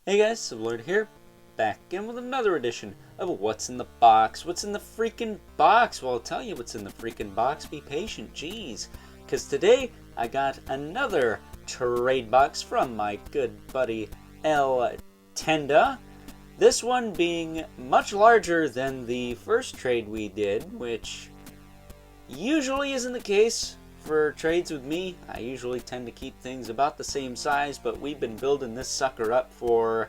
Hey guys, Skeletor here, back again with another edition of What's in the Box. What's in the freaking box? Well, I'll tell you what's in the freaking box. Be patient, jeez. Because today I got another trade box from my good buddy Eltenda. This one being much larger than the first trade we did, which usually isn't the case. For trades with me, I usually tend to keep things about the same size, but we've been building this sucker up for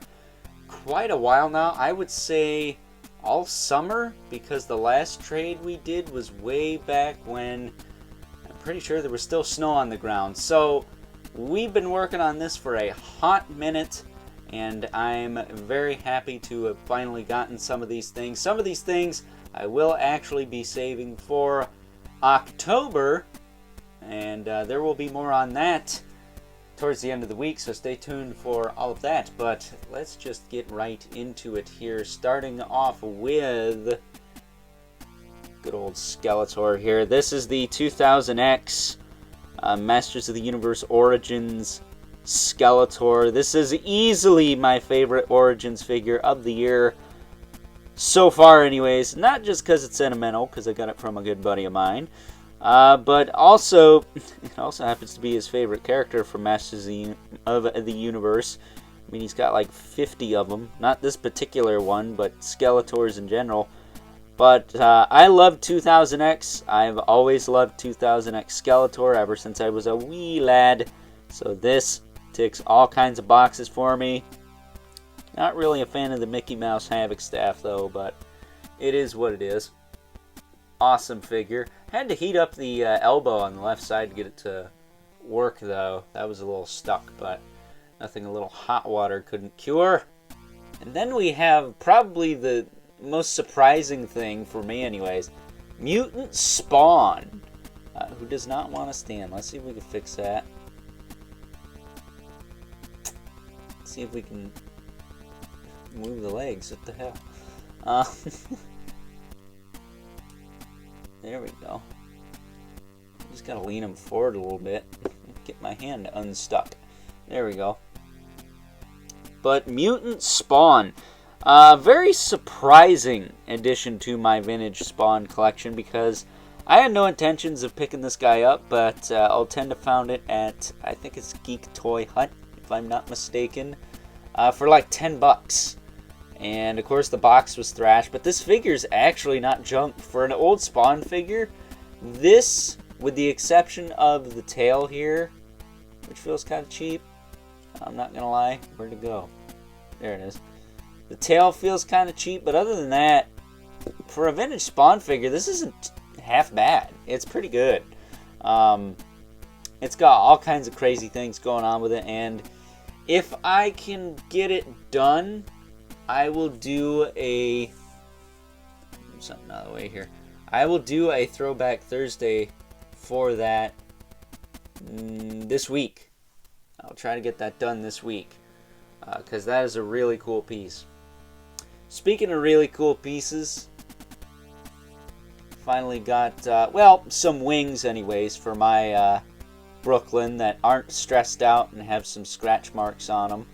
quite a while now. I would say all summer, because the last trade we did was way back when I'm pretty sure there was still snow on the ground. So we've been working on this for a hot minute, and I'm very happy to have finally gotten some of these things. Some of these things I will actually be saving for October. And there will be more on that towards the end of the week, so stay tuned for all of that. But let's just get right into it here, starting off with good old Skeletor here. This is the 2000X Masters of the Universe Origins Skeletor. This is easily my favorite Origins figure of the year so far anyways. Not just because it's sentimental, because I got it from a good buddy of mine. But also, it also happens to be his favorite character from Masters of the Universe. I mean, he's got like 50 of them. Not this particular one, but Skeletors in general. But I love 2000X. I've always loved 2000X Skeletor ever since I was a wee lad. So this ticks all kinds of boxes for me. Not really a fan of the Mickey Mouse Havoc staff though, but it is what it is. Awesome figure. Had to heat up the elbow on the left side to get it to work though. That was a little stuck, but nothing a little hot water couldn't cure. And then we have probably the most surprising thing for me anyways. Mutant Spawn. Who does not want to stand. Let's see if we can fix that. Let's see if we can move the legs. What the hell? There we go. Just gotta lean them forward a little bit. Get my hand unstuck. There we go. But Mutant Spawn. Very surprising addition to my vintage Spawn collection because I had no intentions of picking this guy up, but Eltenda found it at, I think it's Geek Toy Hut, if I'm not mistaken, for like 10 bucks. And of course the box was thrashed, but this figure is actually not junk. For an old Spawn figure, this, with the exception of the tail here, which feels kind of cheap, I'm not gonna lie, where'd it go? There it is. The tail feels kind of cheap, but other than that, for a vintage Spawn figure, this isn't half bad. It's pretty good. It's got all kinds of crazy things going on with it, and if I can get it done, I will do a something out of the way here. I will do a Throwback Thursday for that this week. I'll try to get that done this week because that is a really cool piece. Speaking of really cool pieces, finally got well, some wings anyways for my Brooklyn that aren't stressed out and have some scratch marks on them.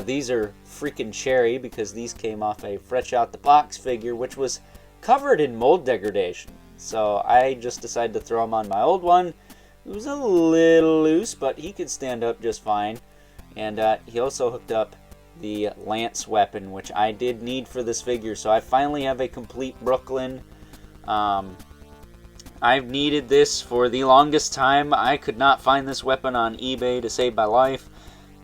These are freaking cherry because these came off a fresh out the box figure which was covered in mold degradation. So I just decided to throw them on my old one. It was a little loose, but he could stand up just fine. And he also hooked up the lance weapon, which I did need for this figure. So I finally have a complete Brooklyn. I've needed this for the longest time. I could not find this weapon on eBay to save my life.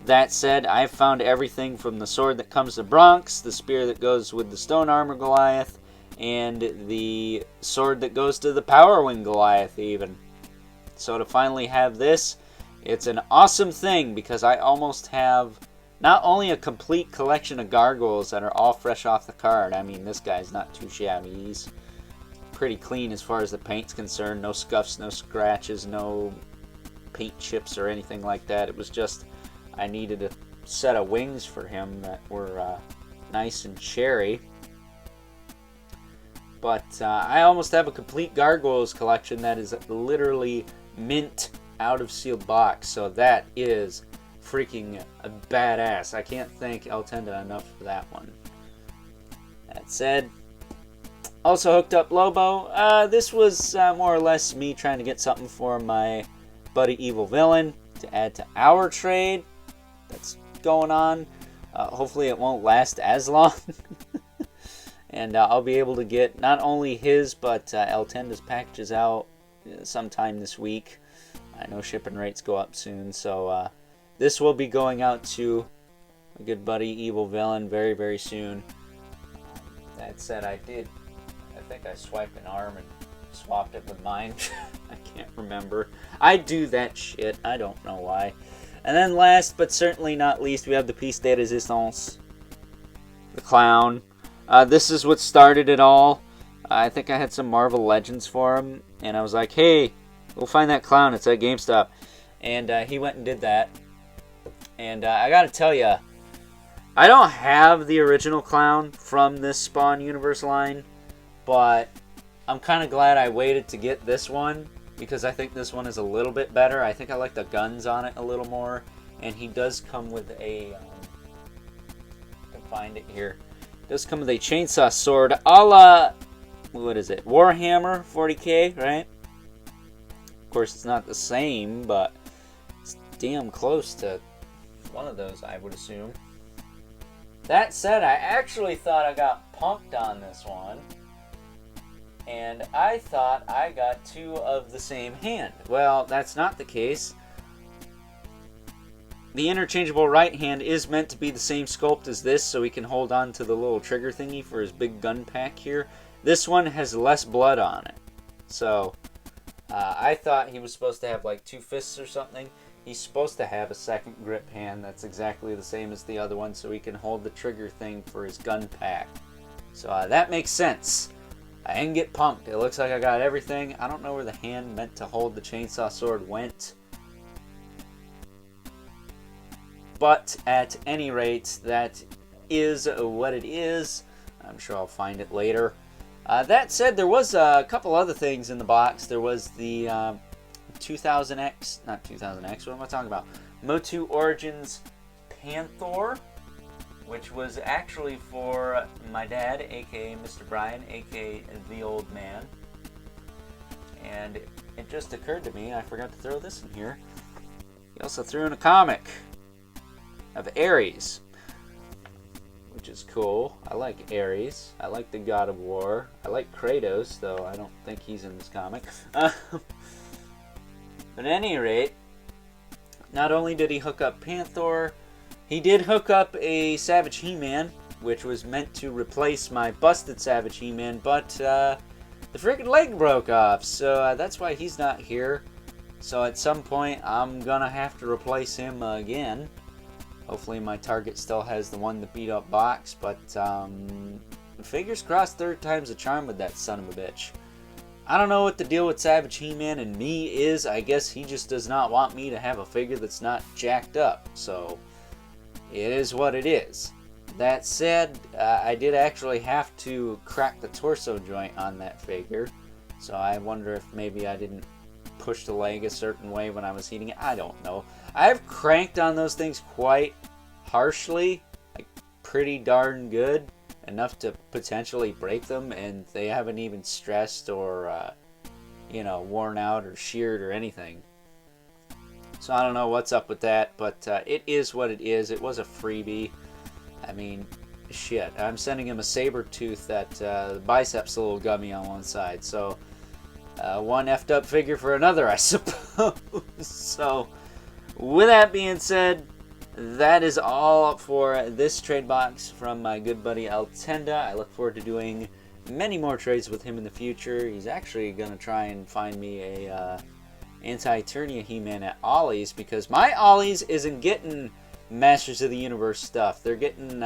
That said, I've found everything from the sword that comes to Bronx, the spear that goes with the stone armor Goliath, and the sword that goes to the power wing Goliath even. So to finally have this, it's an awesome thing because I almost have not only a complete collection of gargoyles that are all fresh off the card. I mean, this guy's not too shabby. He's pretty clean as far as the paint's concerned. No scuffs, no scratches, no paint chips or anything like that. It was just I needed a set of wings for him that were nice and cherry. But I almost have a complete Gargoyles collection that is literally mint out of sealed box. So that is freaking badass. I can't thank Eltenda enough for that one. That said, also hooked up Lobo. This was more or less me trying to get something for my buddy Evil Villain to add to our trade that's going on. Hopefully it won't last as long. And I'll be able to get not only his, but Eltenda's packages out sometime this week. I know shipping rates go up soon, so this will be going out to my good buddy Evil Villain very, very soon. That said, I think I swiped an arm and swapped it with mine. I can't remember. I do that shit. I don't know why. And then last but certainly not least, we have the piece de resistance. The clown. This is what started it all. I think I had some Marvel Legends for him, and I was like, hey, we'll find that clown. It's at GameStop. And he went and did that. And I gotta tell you, I don't have the original clown from this Spawn Universe line, but I'm kind of glad I waited to get this one, because I think this one is a little bit better. I think I like the guns on it a little more, and he does come with a, I can find it here, does come with a chainsaw sword a la, what is it, Warhammer 40k, right? Of course, it's not the same, but it's damn close to one of those, I would assume. That said, I actually thought I got punked on this one, and I thought I got two of the same hand. Well, that's not the case. The interchangeable right hand is meant to be the same sculpt as this, so he can hold on to the little trigger thingy for his big gun pack here. This one has less blood on it. So, I thought he was supposed to have like two fists or something. He's supposed to have a second grip hand that's exactly the same as the other one, so he can hold the trigger thing for his gun pack. So that makes sense. I didn't get punked. It looks like I got everything. I don't know where the hand meant to hold the chainsaw sword went. But at any rate, that is what it is. I'm sure I'll find it later. That said, there was a couple other things in the box. There was the 2000X, not 2000X, what am I talking about? Motu Origins Panther, which was actually for my dad, aka Mr. Brian, aka the old man. And it just occurred to me, I forgot to throw this in here. He also threw in a comic of Ares, which is cool. I like Ares. I like the God of War. I like Kratos, though I don't think he's in this comic. But at any rate, not only did he hook up Panther, he did hook up a Savage He-Man, which was meant to replace my busted Savage He-Man, but the freaking leg broke off, so that's why he's not here. So at some point, I'm gonna have to replace him again. Hopefully my Target still has the one, the beat up box, but fingers crossed, third time's a charm with that son of a bitch. I don't know what the deal with Savage He-Man and me is. I guess he just does not want me to have a figure that's not jacked up. So, it is what it is. That said, I did actually have to crack the torso joint on that figure. So I wonder if maybe I didn't push the leg a certain way when I was heating it. I don't know. I've cranked on those things quite harshly. Like, pretty darn good. Enough to potentially break them, and they haven't even stressed or you know, worn out or sheared or anything. So I don't know what's up with that, but it is what it is. It was a freebie. I mean, shit, I'm sending him a saber tooth that the bicep's a little gummy on one side, so one effed up figure for another, I suppose. So with that being said, that is all for this trade box from my good buddy Eltenda. I look forward to doing many more trades with him in the future. He's actually going to try and find me a Anti-Eternia He-Man at Ollie's, because my Ollie's isn't getting Masters of the Universe stuff. They're getting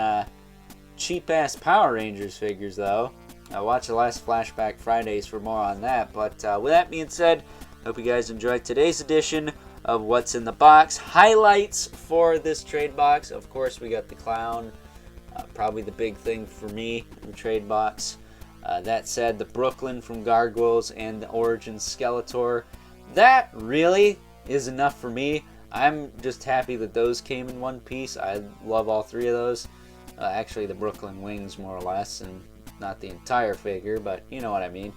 cheap-ass Power Rangers figures, though. Watch the last Flashback Fridays for more on that. But with that being said, hope you guys enjoyed today's edition of what's in the box. Highlights for this trade box, of course, we got the clown, probably the big thing for me in the trade box. That said, the Brooklyn from Gargoyles and the Origins Skeletor, that really is enough for me. I'm just happy that those came in one piece. I love all three of those. Actually, the Brooklyn wings, more or less, and not the entire figure, but you know what I mean.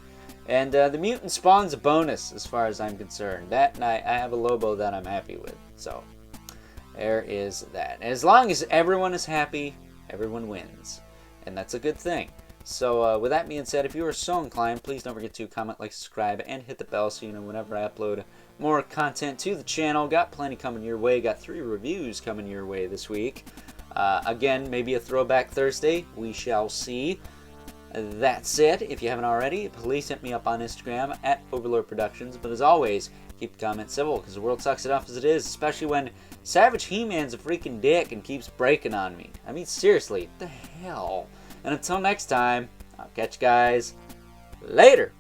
And the mutant spawn's a bonus as far as I'm concerned. That, and I have a Lobo that I'm happy with. So, there is that. As long as everyone is happy, everyone wins. And that's a good thing. So, with that being said, if you are so inclined, please don't forget to comment, like, subscribe, and hit the bell so you know whenever I upload more content to the channel. Got plenty coming your way. Got 3 reviews coming your way this week. Again, maybe a Throwback Thursday. We shall see. That said, if you haven't already, please hit me up on Instagram at Overlord Productions. But as always, keep the comments civil, because the world sucks enough as it is, especially when Savage He-Man's a freaking dick and keeps breaking on me. I mean, seriously, what the hell? And until next time, I'll catch you guys later.